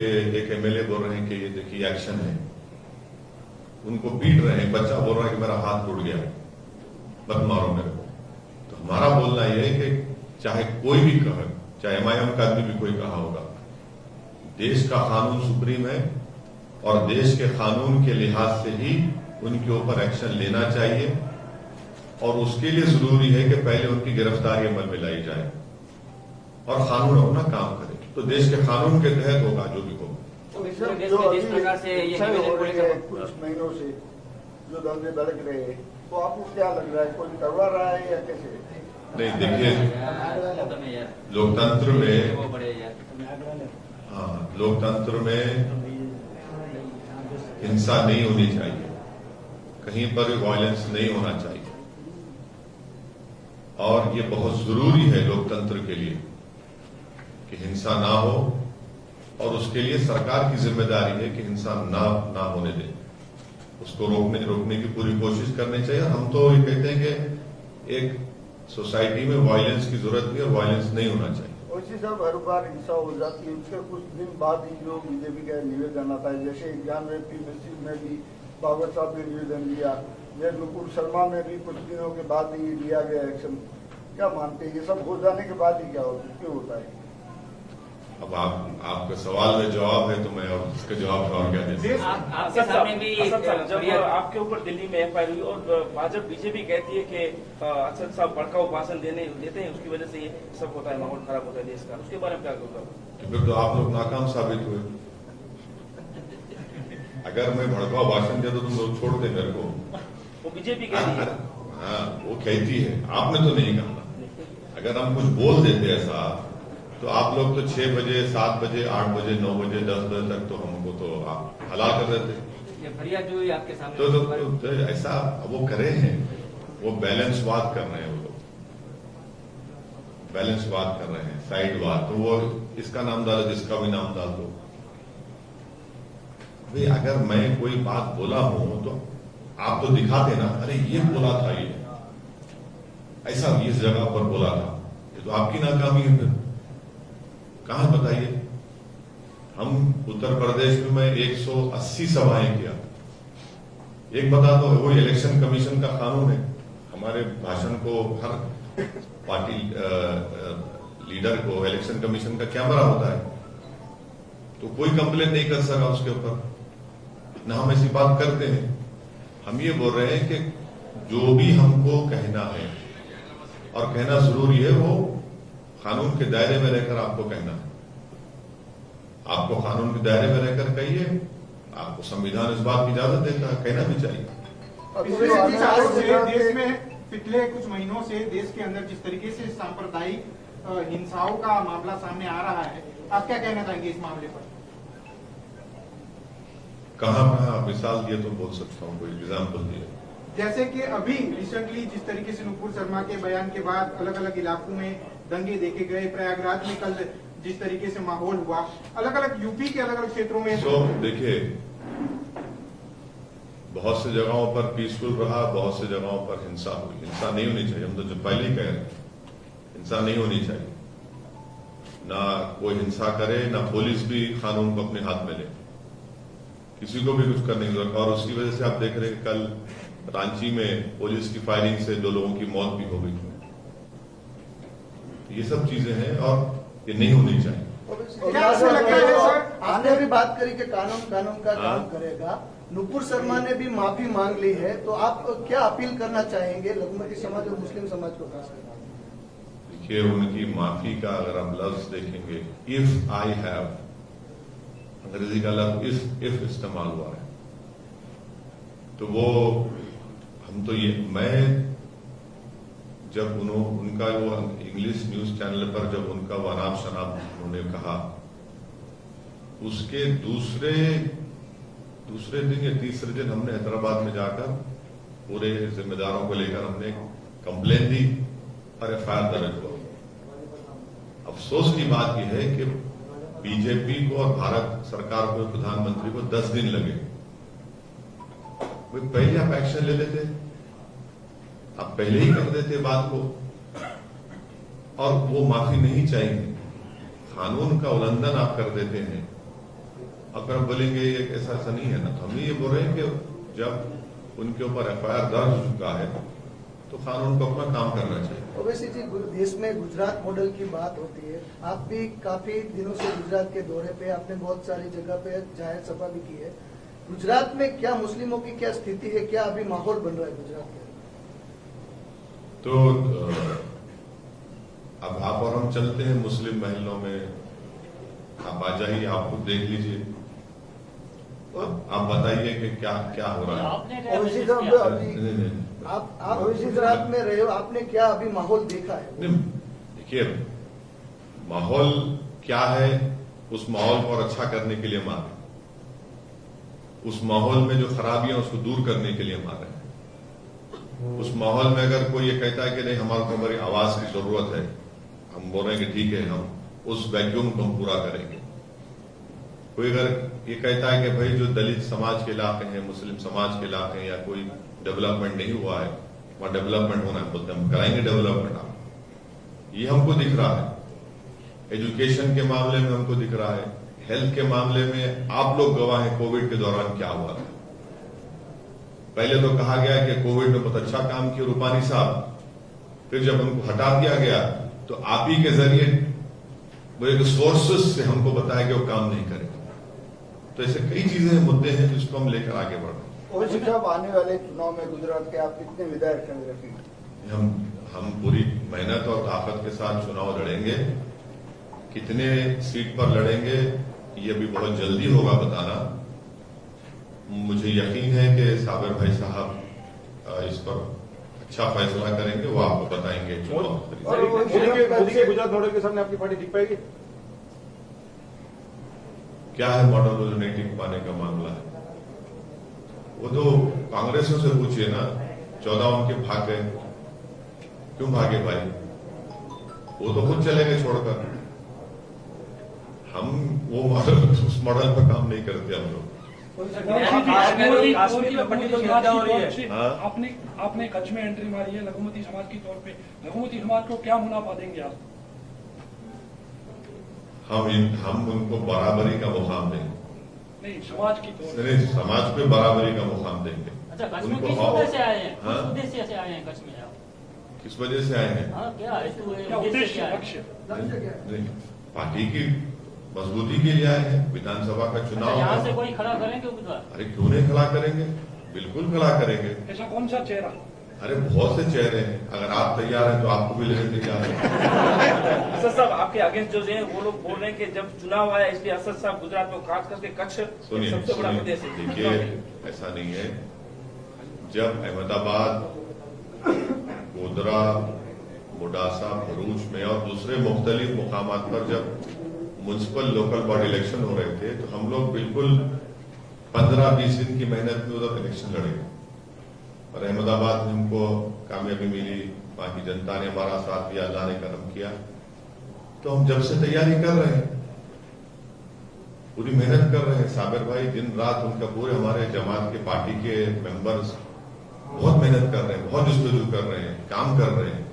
एक एमएलए बोल रहे हैं कि ये देखिए एक्शन है, उनको पीट रहे हैं, बच्चा बोल रहा है कि मेरा हाथ टूट गया, मत मारो मेरे को। तो हमारा बोलना यह है कि चाहे कोई भी कहे, चाहे एमआईएम का आदमी भी कोई कहा होगा, देश का कानून सुप्रीम है और देश के कानून के लिहाज से ही उनके ऊपर एक्शन लेना चाहिए और उसके लिए जरूरी है कि पहले उनकी गिरफ्तारी अमल में लाई जाए और कानून अपना काम करे। तो देश के कानून के तहत होगा जो भी होगा। जो जिस प्रकार से ये कुछ महीनों से जो दंगे भड़क रहे हैं, तो आपको क्या लग रहा है, कोई करवा रहा है या कैसे? नहीं, देखिए लोकतंत्र में हिंसा नहीं होनी चाहिए, कहीं पर भी वायलेंस नहीं होना चाहिए और ये बहुत जरूरी है लोकतंत्र के लिए कि हिंसा ना हो और उसके लिए सरकार की जिम्मेदारी है कि हिंसा ना होने दे, उसको रोकने की पूरी कोशिश करनी चाहिए। हम तो ये कहते हैं कि एक सोसाइटी में वायलेंस की जरूरत नहीं और वायलेंस नहीं होना चाहिए। वैसे साहब हर बार हिंसा हो जाती है, उसके कुछ दिन बाद ही जो बीजेपी का निवेदन आता है, जैसे एग्जाम मस्जिद में भी बाबर साहब ने निवेदन दिया, नुपुर शर्मा में भी कुछ दिनों के बाद ही लिया गया एक्शन। क्या मानते हैं, ये सब हो जाने के बाद ही क्यों होता है? अब आपका सवाल में जवाब है तो मैं और इसका जवाब और क्या दे सकता हूं? आपके सामने भी जब आपके ऊपर दिल्ली में एफआईआर हुई और भाजपा बीजेपी कहती है कि असद साहब भड़काऊ भाषण देते हैं, उसकी वजह से ये सब होता है, माहौल खराब होता है देश का, उसके बारे में क्या कहूँगा? फिर तो आप लोग नाकाम साबित हुए। अगर मैं भड़काऊ भाषण देता तो तुम लोग छोड़ते मेरे को। वो बीजेपी कह रही है। हाँ, वो कहती है, आपने तो नहीं कहा। अगर हम कुछ बोल देते ऐसा तो आप लोग तो 6 बजे, 7 बजे, 8 बजे, 9 बजे, 10 बजे तक तो हमको तो आप हला कर देते। फरियाद जो आपके सामने तो ऐसा वो करे हैं, वो बैलेंस बात कर रहे हैं, वो लोग बैलेंस बात कर रहे हैं, साइड बात। तो वो इसका नाम डालो, जिसका भी नाम डाल दो। भाई अगर मैं कोई बात बोला हूं तो आप तो दिखाते ना, अरे ये बोला था, ये ऐसा इस जगह पर बोला था, ये तो आपकी नाकामी है। फिर कहां बताइए? हम उत्तर प्रदेश में मैं 180 सभाएं किया। एक बता दो, वो इलेक्शन कमीशन का कानून है, हमारे भाषण को हर पार्टी लीडर को इलेक्शन कमीशन का कैमरा होता है, तो कोई कंप्लेन नहीं कर सका उसके ऊपर, ना हम ऐसी बात करते हैं। हम ये बोल रहे हैं कि जो भी हमको कहना है और कहना जरूरी है, वो कानून के दायरे में रहकर आपको कहना है। आपको कानून के दायरे में रहकर कहिए, आपको संविधान इस बात की इजाजत देता है, कहना भी चाहिए। देश में पिछले कुछ महीनों से देश के अंदर जिस तरीके से सांप्रदायिक हिंसाओं का मामला सामने आ रहा है, आप क्या कहना चाहेंगे इस मामले पर? कहाँ मिसाल दिए तो बोल सकता हूँ, कोई एग्जाम्पल दिए। जैसे कि अभी रिसेंटली जिस तरीके से नुपुर शर्मा के बयान के बाद अलग अलग इलाकों में दंगे देखे गए, प्रयागराज में कल जिस तरीके से माहौल हुआ, अलग अलग यूपी के अलग अलग क्षेत्रों में। तो देखिए, बहुत से जगहों पर पीसफुल रहा, बहुत से जगहों पर हिंसा हुई। हिंसा नहीं होनी चाहिए, हम तो जो पहले ही कह रहे हैं, हिंसा नहीं होनी चाहिए। ना कोई हिंसा करे, ना पुलिस भी कानून को अपने हाथ में ले, किसी को भी कुछ करने की जरूरत। और उसकी वजह से आप देख रहे हैं कल रांची में पुलिस की फायरिंग से 2 लोगों की मौत भी हो गई। ये सब चीजें हैं और ये नहीं होनी चाहिए। आपने भी बात करी कि कानून का काम करेगा, नुपुर शर्मा ने भी माफी मांग ली है, तो आप क्या अपील करना चाहेंगे लघुमती समाज और मुस्लिम समाज को खास कर? देखिए, उनकी माफी का अगर आप लफ्ज देखेंगे, इफ आई हैव, अंग्रेजी का लफ्ज इफ इस्तेमाल हुआ है, तो वो हम तो ये, मैं जब उनका वो इंग्लिश न्यूज चैनल पर जब उनका वो अनाप शनाप उन्होंने कहा, उसके दूसरे दिन या तीसरे दिन हमने हैदराबाद में जाकर पूरे जिम्मेदारों को लेकर हमने कंप्लेन दी और एफआईआर दर्ज हुआ। अफसोस की बात यह है कि बीजेपी को और भारत सरकार को, प्रधानमंत्री को 10 दिन लगे। वे पहले आप एक्शन ले लेते, आप पहले ही कर देते बात को, और वो माफी नहीं चाहिए। कानून का उल्लंघन आप कर देते हैं अब आप बोलेंगे ये ऐसा नहीं है ना, तो हम ये बोल रहे हैं कि जब उनके ऊपर FIR दर्ज हो चुका है तो कानून को अपना काम करना चाहिए। ओवैसी जी, देश में गुजरात मॉडल की बात होती है, आप भी काफी दिनों से गुजरात के दौरे पे, आपने बहुत सारी जगह पे जाहिर सभा भी की है। गुजरात में क्या मुस्लिमों की क्या स्थिति है, क्या अभी माहौल बन रहा है गुजरात में? तो अब आप और हम चलते हैं मुस्लिम महलों में, आप आ जाइए, आप खुद देख लीजिए, आप बताइए कि क्या क्या हो रहा है। आपने क्या ओवैसी महसूस साहब, किया? अभी आप गुजरात में रहे हो, आपने क्या अभी माहौल देखा है? नहीं, देखिए माहौल क्या है, उस माहौल को और अच्छा करने के लिए मारे, उस माहौल में जो खराबियां उसको दूर करने के लिए मारे। उस माहौल में अगर कोई ये कहता है कि नहीं हमारे को हमारी आवाज की जरूरत है, हम बोल रहे हैं कि ठीक है, हम उस वैक्यूम को हम पूरा करेंगे। कोई अगर ये कहता है कि भाई जो दलित समाज के इलाके हैं, मुस्लिम समाज के इलाके हैं, या कोई डेवलपमेंट नहीं हुआ है, वहां डेवलपमेंट होना है, बोलते हम कराएंगे डेवलपमेंट। आप ये हमको दिख रहा है, एजुकेशन के मामले में हमको दिख रहा है, हेल्थ के मामले में आप लोग गवाह हैं कोविड के दौरान क्या हुआ था। पहले तो कहा गया कि कोविड में बहुत अच्छा काम किया रूपानी साहब, फिर जब हमको हटा दिया गया तो आप ही के जरिए वो एक सोर्सेस से हमको बताया कि वो काम नहीं करेगा। तो ऐसे कई चीजें मुद्दे हैं जिसको हम लेकर आगे बढ़ रहे हैं। ओवैसी साहब, आने वाले चुनाव में गुजरात के आप कितने विधायक खड़े रखेंगे? हम पूरी मेहनत और ताकत के साथ चुनाव लड़ेंगे। कितने सीट पर लड़ेंगे ये भी बहुत जल्दी होगा बताना। मुझे यकीन है कि साबिर भाई साहब इस पर अच्छा फैसला करेंगे, वो आपको बताएंगे चुनाव। मोदी के गुजरात दौरे के सामने आपकी पार्टी टिक पाएगी? क्या है मॉडल जो नहीं टिक पाने का मामला है, वो तो कांग्रेसियों से पूछिए ना। 14 उनके भाग गए, क्यों भागे भाई? वो तो खुद चले गए छोड़कर। हम वो मॉडल, उस मॉडल पर काम नहीं करते हम लोग। काश्मीर में पंडितों की हत्या हो रही है। हाँ? आपने कच्छ में एंट्री मारी है लघुमती समाज के तौर पे, लघुमती समाज को क्या मुनाफा देंगे आप? हम उनको बराबरी का मुकाम देंगे। नहीं, समाज की तौर नहीं, समाज पे बराबरी का मुकाम देंगे। अच्छा, कच्छ में उनको किस वजह से आए हैं? हाँ? किस उद्देश्य से आए हैं कच्छ में आप? किस वजह से आए हैं? हाँ, क्या क्या उद्देश्य उद्देश्य क्या है? लक्ष्य? नहीं, पार्टी की मजबूती के लिए आए हैं। विधानसभा का अच्छा, चुनाव यहाँ से है। कोई खड़ा करेंगे उम्मीदवार? अरे क्यों नहीं खड़ा करेंगे, बिल्कुल खड़ा करेंगे। ऐसा कौन सा चेहरा? अरे बहुत से चेहरे हैं, अगर आप तैयार हैं तो आपको भी लेने तैयार है। असद साहब, आपके अगेंस्ट जो हैं वो लोग बोल रहे हैं कि जब चुनाव आया इसलिए असद साहब गुजरात में, खास करके कच्छ सुनिए, सबसे बड़ा प्रदेश है। देखिए ऐसा नहीं है। जब अहमदाबाद, गोधरा, मोडासा, भरूच में और दूसरे मुख्तलिफ मुकामात पर जब म्युनिसिपल लोकल बॉडी इलेक्शन हो रहे थे तो हम लोग बिल्कुल 15-20 दिन की मेहनत में उधर इलेक्शन लड़े और अहमदाबाद में हमको कामयाबी मिली। वहां की जनता ने हमारा साथ दिया, अल्लाह ने करम किया। तो हम जब से तैयारी कर रहे हैं, पूरी मेहनत कर रहे हैं। साबिर भाई दिन रात उनका पूरे हमारे जमात के पार्टी के मेंबर्स बहुत मेहनत कर रहे हैं, बहुत जस्तुजू कर रहे हैं, काम कर रहे हैं।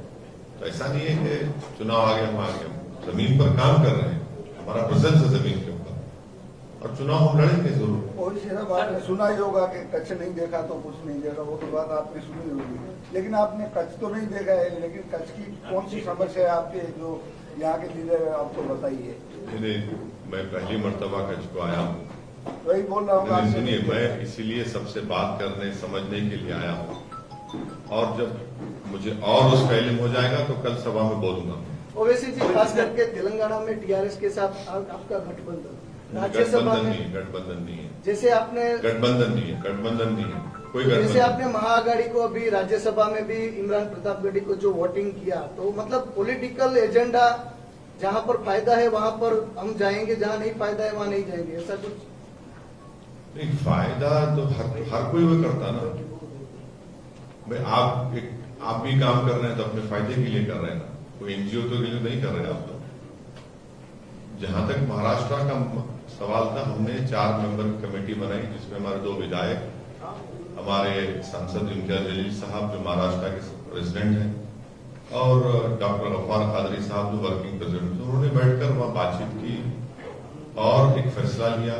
तो ऐसा नहीं है कि चुनाव आ गया, हम आ गए, जमीन पर काम कर रहे हैं, हमारा प्रेजेंस है जमीन के ऊपर और चुनाव हम लड़ेंगे जरूर। ओवैसी साहब, आपने सुना ही होगा कि कच्छ नहीं देखा तो कुछ नहीं देखा, वो तो बात आपने सुनी होगी। लेकिन आपने कच्छ तो नहीं देखा है, लेकिन कच्छ की कौन सी समस्या है आपके जो यहाँ के लीडर आपको बताइए? नहीं, मैं पहली मर्तबा कच्छ को आया हूँ। वही बोल रहा हूँ नहीं, आपसे। सुनिए, मैं इसीलिए सबसे बात करने समझने के लिए आया हूँ और जब मुझे और उसका इल्म हो जाएगा तो कल सभा में बोलूंगा। ओवैसी जी, खास करके तेलंगाना में टीआरएस के साथ आपका गठबंधन, राज्यसभा गठबंधन में नहीं है, गठबंधन नहीं है, जैसे आपने गठबंधन नहीं है, गठबंधन नहीं है, कोई जैसे गठबंधन। आपने महाआघाड़ी को अभी राज्यसभा में भी इमरान प्रतापगढ़ी को जो वोटिंग किया, तो मतलब पॉलिटिकल एजेंडा, जहां पर फायदा है वहां पर हम जाएंगे, जहां नहीं फायदा है वहां नहीं जाएंगे, ऐसा कुछ? नहीं, फायदा तो हर कोई वो करता ना भाई। आप भी काम कर रहे हैं तो अपने फायदे के लिए कर रहे हैं ना, कोई एनजीओ तो के लिए नहीं कर रहे आप लोग। जहां तक महाराष्ट्र का सवाल था, हमने 4 मेंबर की कमेटी बनाई जिसमें हमारे 2 विधायक, हमारे सांसद इम्तियाज जलील साहब जो महाराष्ट्र के प्रेसिडेंट हैं और डॉक्टर गफ्फार कादरी साहब जो वर्किंग प्रेसिडेंट, उन्होंने बैठकर वहां बातचीत की और एक फैसला लिया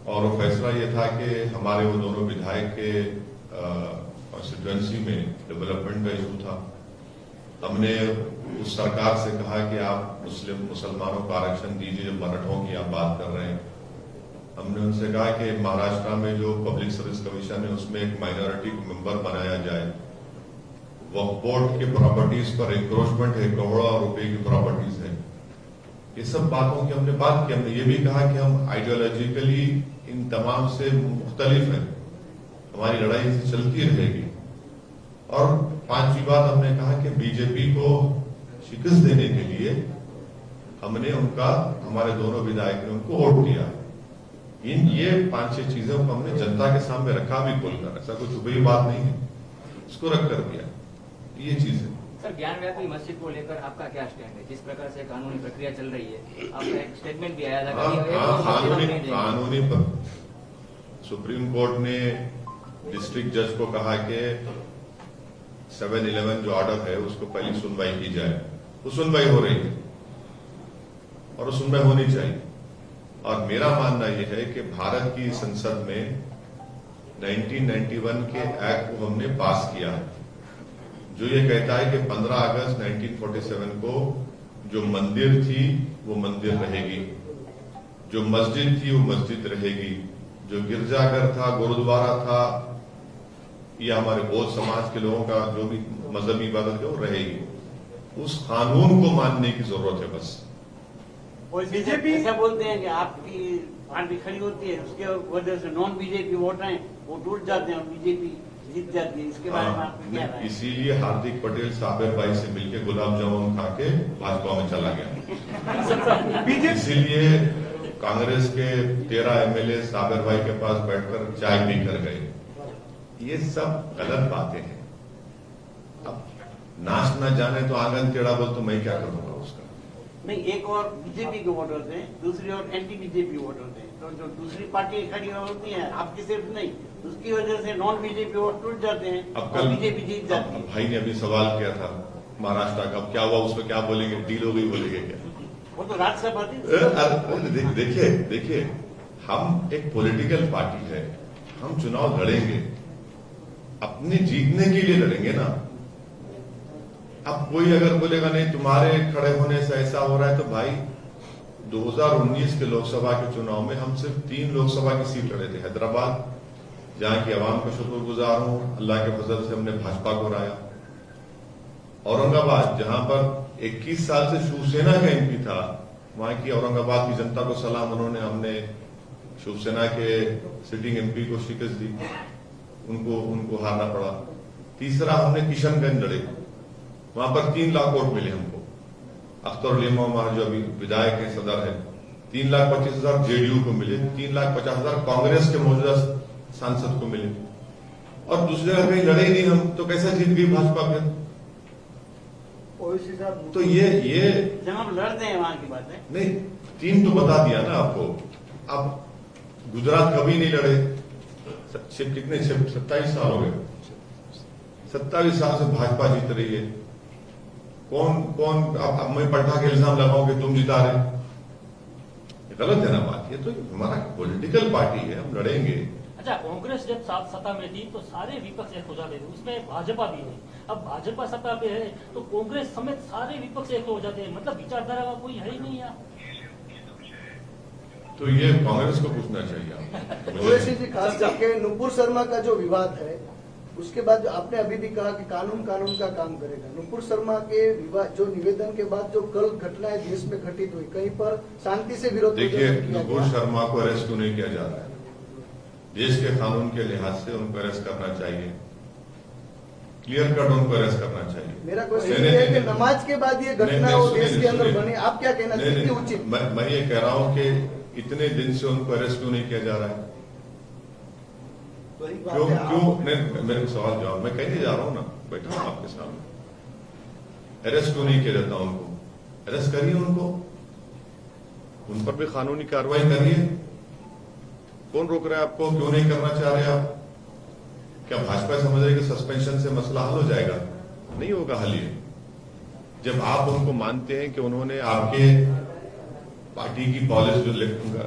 और वो फैसला ये था कि हमारे वो दोनों विधायक के कॉन्स्टिट्यूएंसी में डेवलपमेंट का इशू था। हमने उस सरकार से कहा कि आप मुसलमानों को आरक्षण दीजिए, जब मराठों की आप बात कर रहे हैं। हमने उनसे कहा कि महाराष्ट्र में जो पब्लिक सर्विस कमीशन है उसमें एक माइनॉरिटी को मेंबर बनाया जाए। वक्फ बोर्ड के प्रॉपर्टीज पर इंक्रोचमेंट है, करोड़ों रुपए की प्रॉपर्टीज है। ये सब बातों की हमने बात की। हमने ये भी कहा कि हम आइडियोलॉजिकली इन तमाम से मुख्तलिफ हैं, हमारी लड़ाई से चलती रहेगी। और पांचवी बात हमने कहा कि बीजेपी को शिकस्त देने के लिए हमने हमारे दोनों विधायक ने उनको वोट दिया। ये 5-6 चीजों को हमने जनता के सामने रखा भी खोलकर, ऐसा कुछ छुपी बात नहीं है, इसको रख कर दिया। ये चीज है। सर, ज्ञानव्यापी मस्जिद को लेकर आपका क्या स्टैंड है? जिस प्रकार से कानूनी प्रक्रिया चल रही है, आपका एक स्टेटमेंट भी आया था कानूनी पर सुप्रीम कोर्ट ने डिस्ट्रिक्ट जज को कहा कि 7-11 जो ऑर्डर है उसको पहली सुनवाई की जाए। वो सुनवाई हो रही है और वो सुनवाई होनी चाहिए। और मेरा मानना यह है कि भारत की संसद में 1991 के एक्ट को हमने पास किया है, जो ये कहता है कि 15 अगस्त 1947 को जो मंदिर थी वो मंदिर रहेगी, जो मस्जिद थी वो मस्जिद रहेगी, जो गिरजाघर था, गुरुद्वारा था, ये हमारे बौद्ध समाज के लोगों का जो भी मजहबी इबादत है वो रहेगी। उस कानून को मानने की जरूरत है बस। बीजेपी ऐसा बोलते हैं कि आपकी पार्टी खड़ी होती है, उसके वजह से नॉन बीजेपी वोट हैं वो टूट जाते हैं और बीजेपी जीत जाती है। इसके बारे में आपको क्या राय है? इसीलिए हार्दिक पटेल साबिर भाई से मिलकर गुलाब जामुन खा के भाजपा में चला गया। इसीलिए कांग्रेस के 13 एमएलए साबिर भाई के पास बैठकर चाय पी कर गए। ये सब गलत बातें हैं। अब नाच न जाने तो आंगन टेढ़ा बोल तो मैं क्या करूंगा उसका। नहीं, एक और बीजेपी के वोटर्स हैं, दूसरी और एंटी बीजेपी वोटर्स हैं। तो जो दूसरी पार्टी खड़ी होती है, आपकी सिर्फ नहीं, उसकी वजह से नॉन बीजेपी वोट टूट जाते हैं और बीजेपी जीत जाती है। भाई ने अभी सवाल किया था महाराष्ट्र का, क्या हुआ उसमें, क्या बोलेंगे, डील हो गई बोलेंगे क्या? वो तो राज्यसभा थी। देखिए हम एक पॉलिटिकल पार्टी है, हम चुनाव लड़ेंगे, अपने जीतने के लिए लड़ेंगे ना। अब कोई अगर बोलेगा नहीं तुम्हारे खड़े होने से ऐसा हो रहा है, तो भाई 2019 के लोकसभा के चुनाव में हम सिर्फ 3 लोकसभा की सीट लड़े थे। हैदराबाद, जहां की आवाम का शुक्रगुजार हूं, अल्लाह के फजल से हमने भाजपा को हराया। औरंगाबाद, जहां पर 21 साल से शिवसेना का एमपी था, वहां की औरंगाबाद की जनता को सलाम, हमने शिवसेना के सिटिंग एमपी को शिकस्त दी, उनको हारना पड़ा। तीसरा हमने किशनगंज लड़े, वहां पर 3 लाख वोट मिले हमको। अख्तर लेमा हमारा जो अभी विधायक है, सदर है, 3,25,000 जेडीयू को मिले, 3,50,000 कांग्रेस के मौजूदा सांसद को मिले। और दूसरी जगह कहीं लड़े ही नहीं हम, तो कैसे जीत गई भाजपा फिर? तो ये जब हम लड़ते हैं वहां की बात है नहीं, 3 तो बता दिया ना आपको। अब गुजरात कभी नहीं लड़े, कितने 27 साल हो गए, 27 साल से भाजपा जीत रही है। कौन अब मैं पलटा के इल्जाम लगाऊं कि तुम जिता रहे? ये गलत है ना बात। ये तो हमारा पॉलिटिकल पार्टी है, हम लड़ेंगे। अच्छा, कांग्रेस जब सत्ता में थी तो सारे विपक्ष एक हो जाते थे, उसमें भाजपा भी है। अब भाजपा सत्ता पे है तो कांग्रेस समेत सारे विपक्ष एक हो जाते हैं, मतलब विचारधारा का कोई है ही नहीं यहाँ। तो ये कांग्रेस को पूछना चाहिए। ओवैसी जी, खास करके नुपुर शर्मा का जो विवाद है, उसके बाद आपने अभी भी कहा कि कानून का काम करेगा। नुपुर शर्मा के विवाद जो निवेदन के बाद जो कल घटनाएं देश में घटित हुई, कहीं पर शांति से विरोध, देखिए नुपुर शर्मा को अरेस्ट क्यों नहीं किया जा रहा है? देश के कानून के लिहाज से उनको अरेस्ट करना चाहिए, क्लियर कट उनको अरेस्ट करना चाहिए। मेरा क्वेश्चन ये है कि नमाज के बाद ये घटना वो देश के अंदर बनी, आप क्या कहना चाहिए? उचित मैं ये कह रहा हूं कि इतने दिन से उनको अरेस्ट क्यों नहीं किया जा रहा है? क्यों नहीं? मेरे को सवाल जवाब, मैं कहने जा रहा हूं ना, बैठा हूं आपके सामने। अरेस्ट क्यों नहीं किया जाता उनको? अरेस्ट करिए उनको, उन पर भी कानूनी कार्रवाई करिए। कौन रोक रहा है आपको? क्यों नहीं करना चाह रहे आप? क्या भाजपा समझ रही है कि सस्पेंशन से मसला हल हो जाएगा? नहीं होगा हल ये। जब आप उनको मानते हैं कि उन्होंने आपके पार्टी की पॉलिसी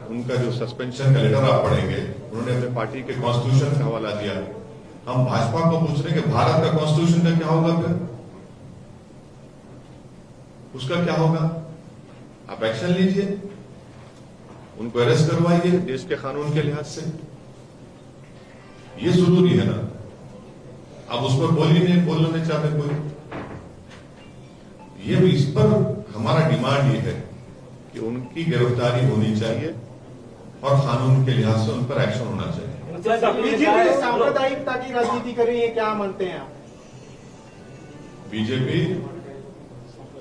उनका जो सस्पेंशन का लेटर आप पढ़ेंगे, उन्होंने अपने पार्टी के कॉन्स्टिट्यूशन का हवाला दिया। हम भाजपा को पूछ रहे हैं कि भारत का कॉन्स्टिट्यूशन का क्या होगा, फिर उसका क्या होगा? आप एक्शन लीजिए, उनको अरेस्ट करवाइए देश के कानून के लिहाज से, ये जरूरी है ना। अब उस पर बोलना नहीं चाहते कोई। ये भी इस पर हमारा डिमांड ये है कि उनकी गिरफ्तारी होनी चाहिए और कानून के लिहाज से उन पर एक्शन होना चाहिए। बीजेपी सांप्रदायिकता की राजनीति कर रही है, क्या मानते हैं आप? बीजेपी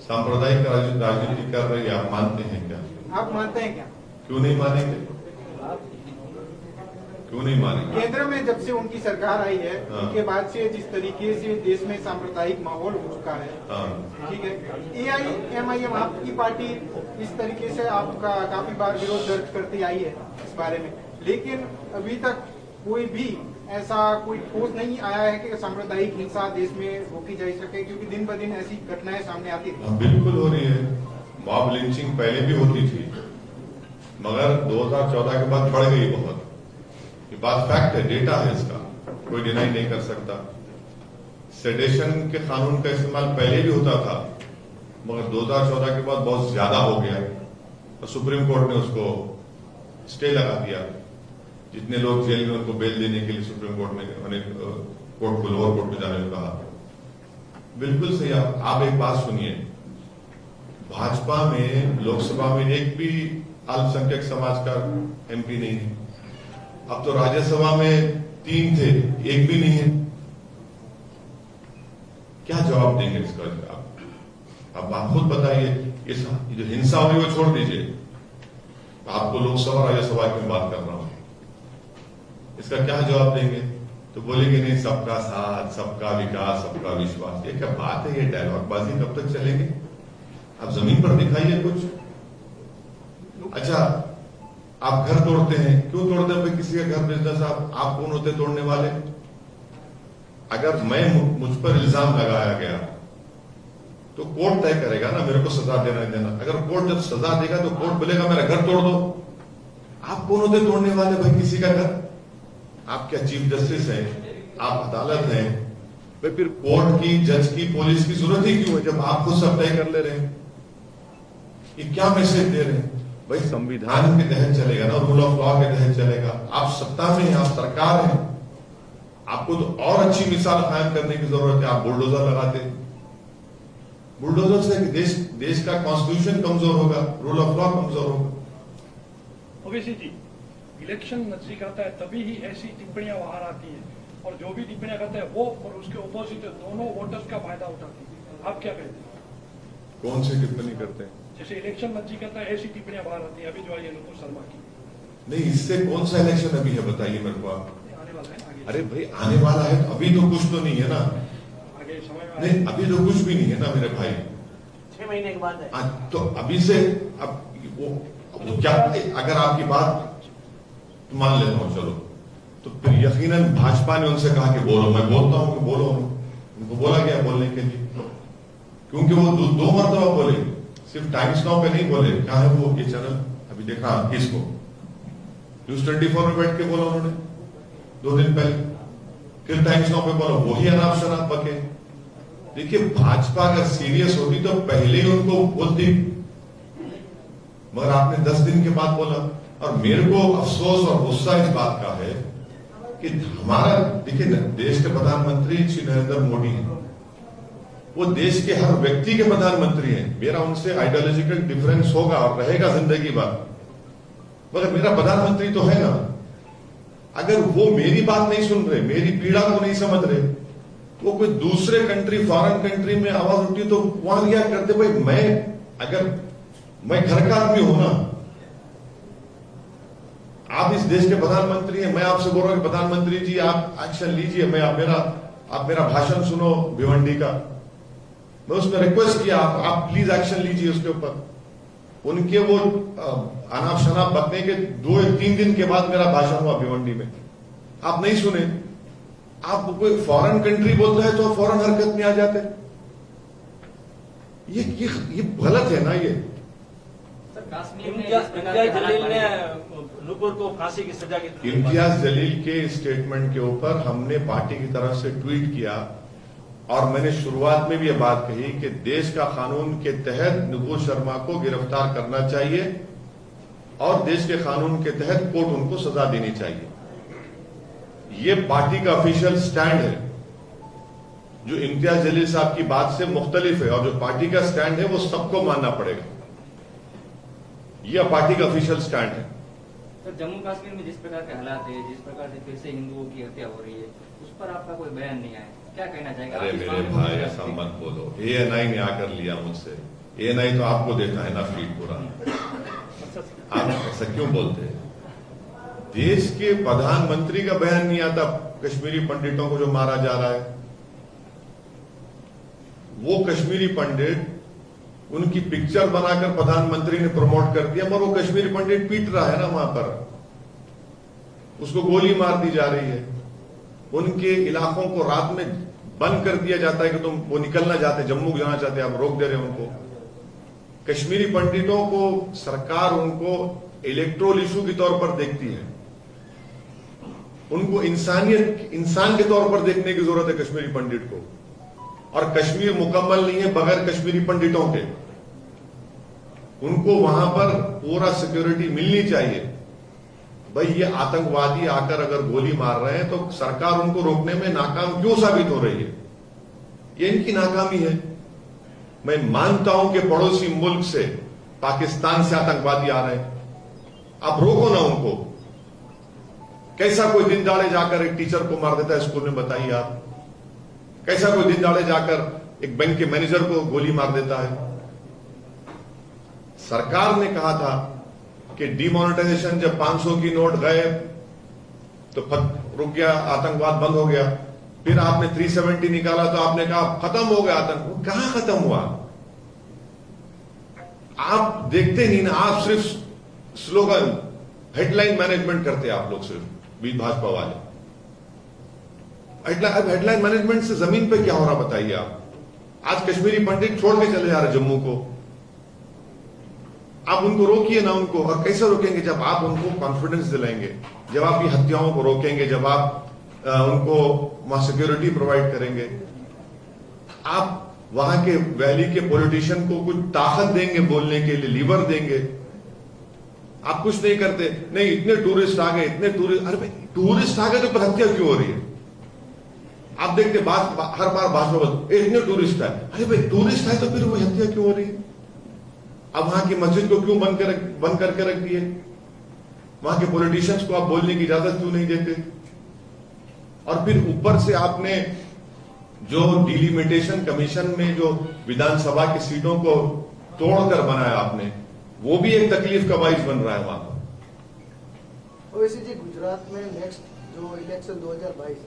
सांप्रदायिक राजनीति कर रही है, आप मानते हैं क्या? आप मानते हैं क्या? क्यों नहीं मानेंगे? क्यों नहीं मानेंगे? केंद्र में जब से उनकी सरकार आई है, हाँ। उसके बाद से जिस तरीके से देश में सांप्रदायिक माहौल हो चुका है, हाँ। ठीक है, AIMIM आपकी पार्टी इस तरीके से आपका काफी बार विरोध दर्ज करती आई है इस बारे में, लेकिन अभी तक कोई भी ऐसा कोई ठोस नहीं आया है कि सांप्रदायिक हिंसा देश में रोकी जा सके, क्योंकि दिन ब दिन ऐसी घटनाएं सामने आती है। बिल्कुल हो रही है। मॉब लिंचिंग पहले भी होती थी, मगर 2014 के बाद बढ़ गई बहुत। ये बात फैक्ट है, डेटा है, इसका कोई डिनाई नहीं कर सकता। सेडेशन के कानून का इस्तेमाल पहले भी होता था, मगर 2014 के बाद बहुत ज्यादा हो गया और सुप्रीम कोर्ट ने उसको स्टे लगा दिया। जितने लोग जेल में, उनको बेल देने के लिए सुप्रीम कोर्ट ने कोर्ट को लोअर कोर्ट में जाने को कहा। बिल्कुल सही। आप एक बात सुनिए, भाजपा में लोकसभा में एक भी अल्पसंख्यक समाज का MP नहीं है। अब तो राज्यसभा में 3 थे, एक भी नहीं है। क्या जवाब देंगे इसका? अब आप खुद बताइए। इस जो हिंसा हुई वो छोड़ दीजिए, आपको लोकसभा राज्यसभा की बात कर रहा हूं, इसका क्या जवाब देंगे? तो बोलेंगे नहीं, सबका साथ, सबका विकास, सबका विश्वास। ये क्या बात है? ये डायलॉगबाजी कब तक चलेगी? आप जमीन पर दिखाइए कुछ। अच्छा, आप घर तोड़ते हैं, क्यों तोड़ते हैं भाई? किसी का घर बिजनेस, आप कौन होते तोड़ने वाले? अगर मुझ पर इल्जाम लगाया गया तो कोर्ट तय करेगा ना मेरे को सजा देना। अगर कोर्ट जब सजा देगा तो कोर्ट बोलेगा मेरा घर तोड़ दो। आप कौन होते तोड़ने वाले भाई किसी का घर? आप क्या चीफ जस्टिस हैं? आप अदालत हैं? भाई फिर कोर्ट की, जज की, पुलिस की जरूरत ही क्यों है जब आप खुद सब तय कर ले रहे हैं? ये क्या मैसेज दे रहे हैं? भाई संविधान के तहत चलेगा ना, रूल ऑफ लॉ के तहत चलेगा। आप सत्ता में हैं, आप सरकार हैं, आपको तो और अच्छी मिसाल कायम करने की जरूरत है। आप बुलडोजर लगाते, बुलडोजर से देश का कॉन्स्टिट्यूशन कमजोर होगा, रूल ऑफ लॉ कमजोर होगा। ओवैसी जी, इलेक्शन नजदीक आता है तभी ही ऐसी टिप्पणियां बाहर आती है, और जो भी टिप्पणियां करते हैं वो और उसके ऑपोजिट दोनों वोटर्स का फायदा उठाती है। आप क्या कहते हैं? कौन सी टिप्पणी करते हैं? जैसे इलेक्शन नजदीक आता है ऐसी टिप्पणियां बाहर आती है, अभी जो आई है नुपुर शर्मा की। नहीं, इससे कौन सा इलेक्शन अभी है बताइए मेरे को आप। आने वाला है आगे। अरे भाई आने वाला है तो अभी तो कुछ तो नहीं है ना। आगे समय में नहीं, अभी तो कुछ भी नहीं है ना मेरे भाई। 6 महीने के बाद है। तो अभी से अब वो क्या, अगर आपकी बात मान लेता हूं, चलो, तो फिर यकीनन भाजपा ने उनसे कहा कि बोलो। मैं बोलता हूं कि बोलो, उनको बोला गया बोलने के लिए, क्योंकि वो दो मरतबा बोले, सिर्फ टाइम्स नाउ पे नहीं बोले। क्या है वो, ये चैनल अभी देखा किसको, न्यूज 24 में बैठ के बोला उन्होंने 2 दिन पहले, फिर टाइम्स नाउ पे बोला, वही अनाप शनाप बके। देखिए, भाजपा अगर सीरियस होती तो पहले ही उनको बोलती, मगर आपने 10 दिन के बाद बोला। और मेरे को अफसोस और गुस्सा इस बात का है कि हमारा, देखिए, देश के प्रधानमंत्री श्री नरेंद्र मोदी हैं, वो देश के हर व्यक्ति के प्रधानमंत्री हैं। मेरा उनसे आइडियोलॉजिकल डिफरेंस होगा और रहेगा जिंदगी भर, मगर मेरा प्रधानमंत्री तो है ना। अगर वो मेरी बात नहीं सुन रहे, मेरी पीड़ा को नहीं समझ रहे, वो कोई दूसरे कंट्री, फॉरेन कंट्री में आवाज उठी तो वहां क्या करते? भाई मैं घर का आदमी हूं ना, आप इस देश के प्रधानमंत्री हैं, मैं आपसे बोल रहा हूं कि प्रधानमंत्री जी आप एक्शन लीजिए, आप मेरा भाषण सुनो भिवंडी का, मैं उसमें रिक्वेस्ट किया आप प्लीज एक्शन लीजिए उसके ऊपर। उनके वो अनाप शनाप बकने के 2-3 दिन के बाद मेरा भाषण हुआ भिवंडी में, आप नहीं सुने। आप कोई फॉरेन कंट्री बोल रहे हैं तो फौरन हरकत में आ जाते। ये गलत है ना। ये सर, कश्मीर में इम्तियाज जलील ने नुपुर को फांसी की सजा की इम्तियाज जलील के स्टेटमेंट के ऊपर हमने पार्टी की तरफ से ट्वीट किया और मैंने शुरुआत में भी यह बात कही कि देश का कानून के तहत नुपुर शर्मा को गिरफ्तार करना चाहिए और देश के कानून के तहत कोर्ट उनको सजा देनी चाहिए। ये पार्टी का ऑफिशियल स्टैंड है। जो इम्तियाज जलील साहब की बात से मुख्तलिफ है और जो पार्टी का स्टैंड है वो सबको मानना पड़ेगा। यह पार्टी का ऑफिशियल स्टैंड है। तो जम्मू कश्मीर में जिस प्रकार के हालात है, जिस प्रकार से फिर से हिंदुओं की हत्या हो रही है, उस पर आपका कोई बयान नहीं आया, क्या कहना चाहेगा? अरे मेरे भाई ऐसा मत बोलो। एएनआई ने आकर लिया मुझसे। एएनआई तो आपको देता है ना फीड पूरा। आप ऐसा क्यों बोलते हैं? देश के प्रधानमंत्री का बयान नहीं आता कश्मीरी पंडितों को जो मारा जा रहा है। वो कश्मीरी पंडित, उनकी पिक्चर बनाकर प्रधानमंत्री ने प्रमोट कर दिया, मगर वो कश्मीरी पंडित पीट रहा है ना वहां पर, उसको गोली मार दी जा रही है। उनके इलाकों को रात में बंद कर दिया जाता है कि तुम वो निकलना चाहते, जम्मू जाना चाहते, आप रोक दे रहे हो उनको। कश्मीरी पंडितों को सरकार उनको इलेक्टोरल इशू के तौर पर देखती है। उनको इंसान के तौर पर देखने की जरूरत है कश्मीरी पंडित को। और कश्मीर मुकम्मल नहीं है बगैर कश्मीरी पंडितों के। उनको वहां पर पूरा सिक्योरिटी मिलनी चाहिए। भाई ये आतंकवादी आकर अगर गोली मार रहे हैं तो सरकार उनको रोकने में नाकाम क्यों साबित हो रही है? ये इनकी नाकामी है। मैं मानता हूं कि पड़ोसी मुल्क से, पाकिस्तान से आतंकवादी आ रहे हैं, आप रोको ना उनको। कैसा कोई दिन दाड़े जाकर एक टीचर को मार देता है स्कूल में, बताइए आप? कैसा कोई दिन दाड़े जाकर एक बैंक के मैनेजर को गोली मार देता है? सरकार ने कहा था कि डिमोनेटाइजेशन, जब 500 की नोट गए तो रुक गया, आतंकवाद बंद हो गया। फिर आपने 370 निकाला तो आपने कहा खत्म हो गया आतंक। कहां खत्म हुआ? आप देखते नहीं ना, आप सिर्फ स्लोगन, हेडलाइन मैनेजमेंट करते हैं आप लोग, सिर्फ भी भाजपा वाले। हेडलाइन मैनेजमेंट से जमीन पे क्या हो रहा बताइए आप? आज कश्मीरी पंडित छोड़ के चले जा रहे जम्मू को। आप उनको रोकिए ना उनको। और कैसे रोकेंगे? जब आप उनको कॉन्फिडेंस दिलाएंगे, जब आप ये हत्याओं को रोकेंगे, जब आप उनको वहां सिक्योरिटी प्रोवाइड करेंगे, आप वहां के वैली के पॉलिटिशियन को कुछ ताकत देंगे बोलने के लिए, लीवर देंगे। आप कुछ नहीं करते। नहीं, इतने टूरिस्ट आ गए, इतने टूरिस्ट। अरे भाई टूरिस्ट आ गए तो फिर हत्या क्यों हो रही है? आप देखते हर बार भाषण में इतने टूरिस्ट है। अरे भाई टूरिस्ट है तो फिर वो हत्या क्यों हो रही है? अब वहां की मस्जिद को क्यों बंद करके रख दिए? वहां के पॉलिटिशियंस को आप बोलने की इजाजत क्यों नहीं देते? और फिर ऊपर से आपने जो डिलिमिटेशन कमीशन में जो विधानसभा की सीटों को तोड़कर बनाया आपने, वो भी एक तकलीफ का बाइस बन रहा है वहां पर। ओवैसी जी, गुजरात में नेक्स्ट जो इलेक्शन 2022,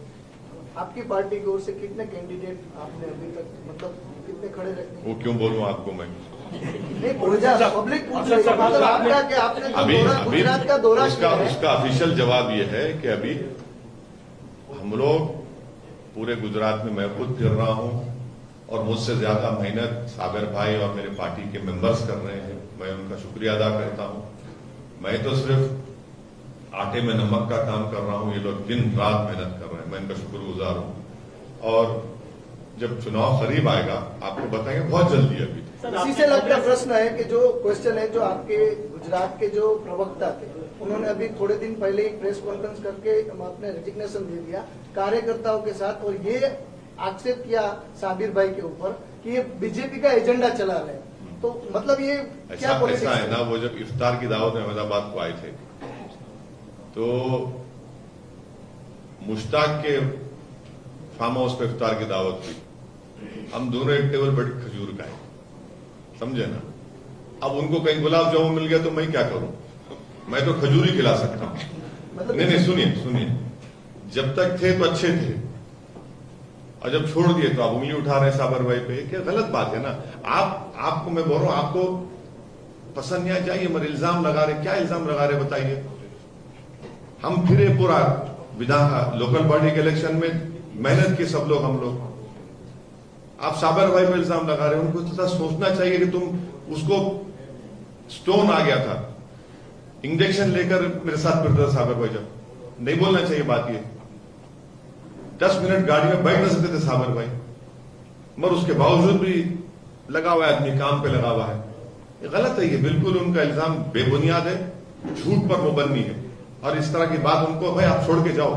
आपकी पार्टी की ओर से कितने कैंडिडेट आपने अभी तक, मतलब कितने खड़े रखने? वो क्यों बोलूं आपको मैं? नहीं, पब्लिक पूछ रही है। मतलब आपने अभी गुजरात का दौरा किया है। उसका ऑफिशियल जवाब ये है कि अभी हम लोग पूरे गुजरात में मैं खुद फिर रहा हूं और मुझसे ज्यादा मेहनत सागर भाई और मेरे पार्टी के मेंबर्स कर रहे हैं। मैं उनका शुक्रिया अदा करता हूं। मैं तो सिर्फ आटे में नमक का काम कर रहा हूं, ये लोग दिन रात मेहनत कर रहे हैं। मैं इनका शुक्रगुजार हूं। और जब चुनाव करीब आएगा आपको बताएंगे, बहुत जल्दी। अभी इसी से लगता प्रश्न है कि जो क्वेश्चन है, जो आपके गुजरात के जो प्रवक्ता थे, उन्होंने अभी थोड़े दिन पहले ही प्रेस कॉन्फ्रेंस करके अपने रेजिग्नेशन दे दिया कार्यकर्ताओं के साथ, और ये आक्षेप किया साबिर भाई के ऊपर कि ये बीजेपी का एजेंडा चला रहे हैं। तो मतलब ये क्या ऐसा है ना, वो जब इफ्तार की दावत में अहमदाबाद को आए थे तो मुश्ताक के फार्म हाउस पे इफ्तार की दावत थी। हम दोनों एक टेबल पर खजूर खाए, समझे ना। अब उनको कहीं गुलाब जामुन मिल गया तो मैं क्या करूं? मैं तो खजूर ही खिला सकता हूं। नहीं, सुनिए, जब तक थे तो अच्छे थे और जब छोड़ दिए तो आप उंगली उठा रहे हैं साबर भाई पे। क्या गलत बात है ना। आपको मैं बोल रहा हूं, आपको पसंद नहीं चाहिए मगर इल्जाम लगा रहे। क्या इल्जाम लगा रहे बताइए? हम फिर पूरा लोकल बॉडी के इलेक्शन में मेहनत की सब लोग, हम लोग। आप साबर भाई पे इल्जाम लगा रहे हैं। उनको तो सोचना चाहिए कि तुम उसको स्टोन आ गया था, इंजेक्शन लेकर मेरे साथ फिरता था साबर भाई। जब नहीं बोलना चाहिए बात ये, 10 मिनट गाड़ी में बैठ न सकते थे साबर भाई, मगर उसके बावजूद भी लगा हुआ है आदमी, काम पे लगा हुआ है। ये गलत है, ये बिल्कुल उनका इल्जाम बेबुनियाद है, झूठ पर मुबन्नी है। और इस तरह की बात उनको भाई आप छोड़ के जाओ,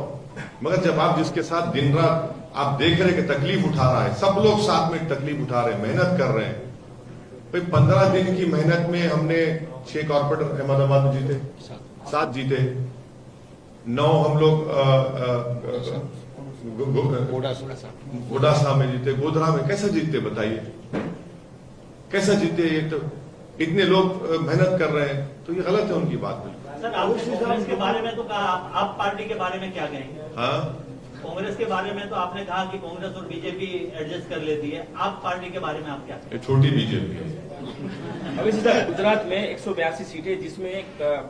मगर जब आप जिसके साथ दिन रात आप देख रहे हैं कि तकलीफ उठा रहा है, सब लोग साथ में तकलीफ उठा रहे हैं, मेहनत कर रहे हैं भाई। 15 दिन की मेहनत में हमने 6 कॉर्पोरेटर अहमदाबाद में जीते, 7 जीते, 9 हम लोग गोडासा में जीते, गोधरा में कैसे जीतते बताइए, कैसे जीते? ये तो इतने लोग मेहनत कर रहे हैं, तो ये गलत है उनकी बात। सर, आपने कांग्रेस के बारे में तो कहा, आप पार्टी के बारे में क्या कहेंगे? हाँ, कांग्रेस के बारे में तो आपने कहा कि कांग्रेस और बीजेपी एडजस्ट कर लेती है, आप पार्टी के बारे में आप क्या? ये छोटी बीजेपी है। अभी सीधा गुजरात में 182 सीटें, जिसमें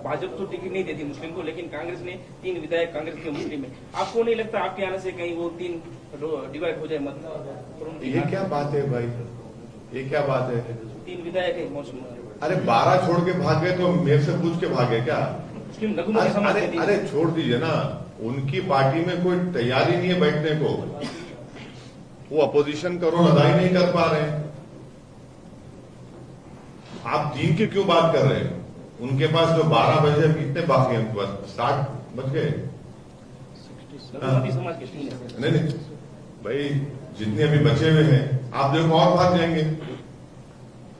भाजपा तो टिकट नहीं देती मुस्लिम को, लेकिन कांग्रेस ने 3 विधायक कांग्रेस के मुस्लिम है। आपको नहीं लगता आपके आने से कहीं वो 3 डिवाइड हो जाए मत? ये क्या बात है भाई, ये क्या बात है? 3 विधायक है मुस्लिम। अरे 12 छोड़ के भाग गए तो मेरे से पूछ के भागे क्या? अरे छोड़ दीजिए ना, उनकी पार्टी में कोई तैयारी नहीं है बैठने को, वो अपोजिशन का रोल अदा ही नहीं कर पा रहे हैं। आप 3 की क्यों बात कर रहे हैं? उनके पास जो 12 बजे कितने बाकी हैं? उनके पास 60 बच गए। नहीं भाई, जितने अभी बचे हुए हैं आप देखो और भाग जाएंगे।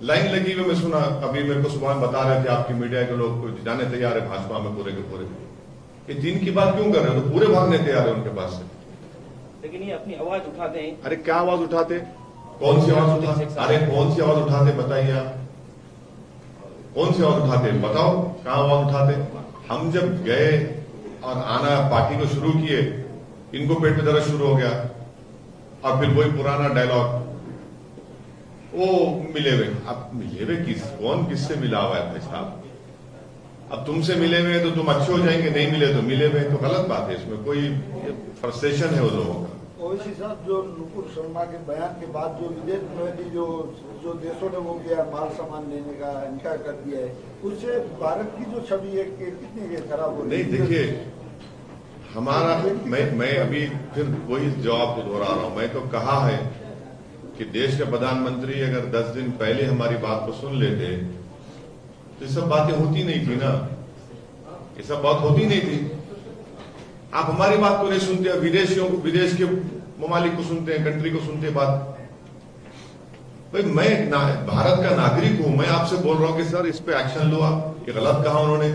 लाइन लगी हुई, मैं सुना अभी, मेरे को सुबह बता रहे थे आपकी मीडिया के लोग जाने तैयार है भाजपा में पूरे के पूरे। ये 3 की बात क्यों कर रहे हो? तो पूरे भागने तैयार है उनके पास से। लेकिन ये अपनी आवाज उठाते हैं। अरे क्या आवाज उठाते? कौन सी आवाज उठाते? अरे कौन सी आवाज उठाते बताइए आप, कौन सी आवाज उठाते बताओ, कहां आवाज उठाते? हम जब गए और आना पार्टी को शुरू किए, इनको पेट में दर्द शुरू हो गया, और फिर वही पुराना डायलॉग, वो मिले हुए। अब मिले हुए कौन किससे मिला हुआ है भाई साहब? अब तुमसे मिले हुए तो तुम अच्छे हो जाएंगे, नहीं मिले तो मिले हुए, तो गलत बात है। इसमें कोई फ्रस्ट्रेशन है उन लोगों का। ओवैसी साहब, जो नुपुर शर्मा के बयान के बाद जो विदेश में भी जो देशों ने वो किया, माल सामान लेने का इनकार कर दिया है, उससे भारत की जो छवि है कितनी खराब हो रही है? नहीं देखिए, हमारा मैं अभी फिर वही जवाब को दोहरा रहा हूं। मैं तो कहा है कि देश के प्रधानमंत्री अगर 10 दिन पहले हमारी बात को सुन लेते तो ये सब बातें होती नहीं थी ना, ये सब बात होती नहीं थी। आप हमारी बात को नहीं सुनते, विदेशियों को, विदेश के ममालिक को सुनते हैं, कंट्री को सुनते बात। भाई मैं भारत का नागरिक हूं, मैं आपसे बोल रहा हूं कि सर इस पे एक्शन लो आप। ये गलत कहा उन्होंने,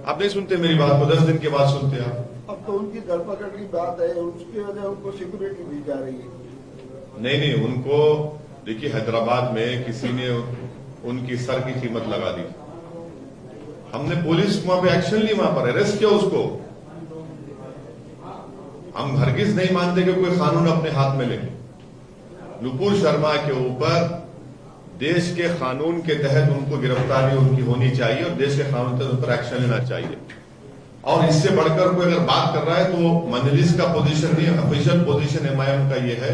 आप नहीं सुनते मेरी बात को, 10 दिन के बाद सुनते आप। अब तो उनकी धरपकड़ की बात है, उसकी वजह उनको सिक्योरिटी दी जा रही है। नहीं, उनको देखिए, हैदराबाद में किसी ने उनकी सर की कीमत लगा दी, हमने पुलिस वहां पे एक्शन ली, वहां पर अरेस्ट किया उसको। हम हरगिज नहीं मानते कि कोई कानून अपने हाथ में ले। नुपुर शर्मा के ऊपर देश के कानून के तहत उनको गिरफ्तारी उनकी होनी चाहिए और देश के कानून के तहत उन पर एक्शन लेना चाहिए। और इससे बढ़कर कोई अगर बात कर रहा है तो मजलिस का पोजीशन नहीं, ऑफिशियल पोजीशन एमआईएम का ये है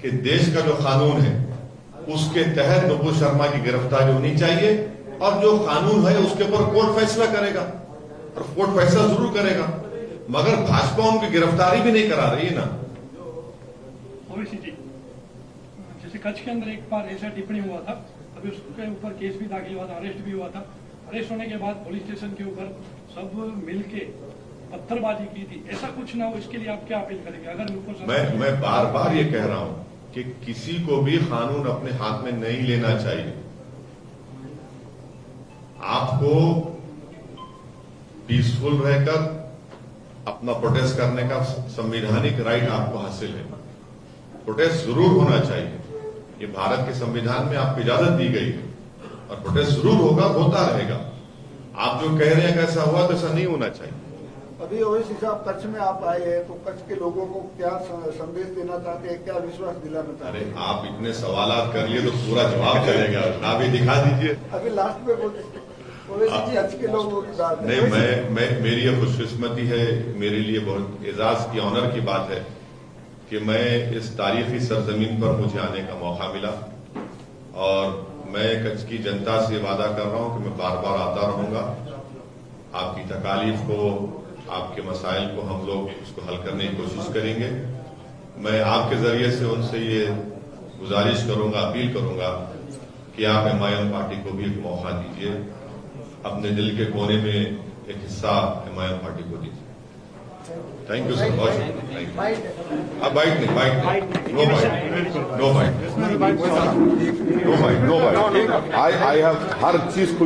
कि देश का जो कानून है उसके तहत नुपुर शर्मा की गिरफ्तारी होनी चाहिए, और जो कानून है उसके ऊपर कोर्ट फैसला करेगा, और कोर्ट फैसला जरूर करेगा। मगर भाजपा उनकी गिरफ्तारी भी नहीं करा रही है ना। ओवैसी जी, जैसे कच्छ के अंदर एक बार ऐसा टिप्पणी हुआ था, अभी उसके ऊपर केस भी दाखिल हुआ था, अरेस्ट भी हुआ था। अरेस्ट होने के बाद पुलिस स्टेशन के ऊपर सब मिलके पत्थरबाजी की थी, ऐसा कुछ ना हो, इसके लिए आप क्या अपील करेंगे? अगर मैं बार बार ये कह रहा हूं कि किसी को भी कानून अपने हाथ में नहीं लेना चाहिए। आपको पीसफुल रहकर अपना प्रोटेस्ट करने का संवैधानिक राइट आपको हासिल है, प्रोटेस्ट जरूर होना चाहिए। ये भारत के संविधान में आपको इजाजत दी गई है, और प्रोटेस्ट जरूर होगा, होता रहेगा। आप जो कह रहे हैं कैसा हुआ, तो ऐसा नहीं होना चाहिए। अभी ओवैसी साहब, कच्छ में आप आए हैं, तो कच्छ के लोगों को क्या संदेश देना चाहते हैं, क्या विश्वास दिलाना चाहते हैं? अरे आप इतने सवाल कर लिए तो पूरा जवाब चलेगा, आप ही दिखा दीजिए। अभी लास्ट में ओवैसी जी, कच्छ के लोगों की बात है। नहीं, मैं मेरी ये खुशकिस्मती है, मेरे लिए बहुत एजाज की, ऑनर की बात है कि मैं इस तारीखी सरजमीन पर मुझे आने का मौका मिला, और मैं कच्छ की जनता से वादा कर रहा हूं कि मैं बार बार आता रहूंगा। आपकी तकालीफ को, आपके मसाइल को हम लोग उसको हल करने की कोशिश करेंगे। मैं आपके जरिए से उनसे ये गुजारिश करूंगा, अपील करूंगा कि आप एमआईएम पार्टी को भी एक मौका दीजिए, अपने दिल के कोने में एक हिस्सा एमआईएम पार्टी को दीजिए। थैंक यू सर, बहुत शुक्रिया। Thank you. अब बाइट नहीं, no bite, no bite, no bite. I have हर चीज को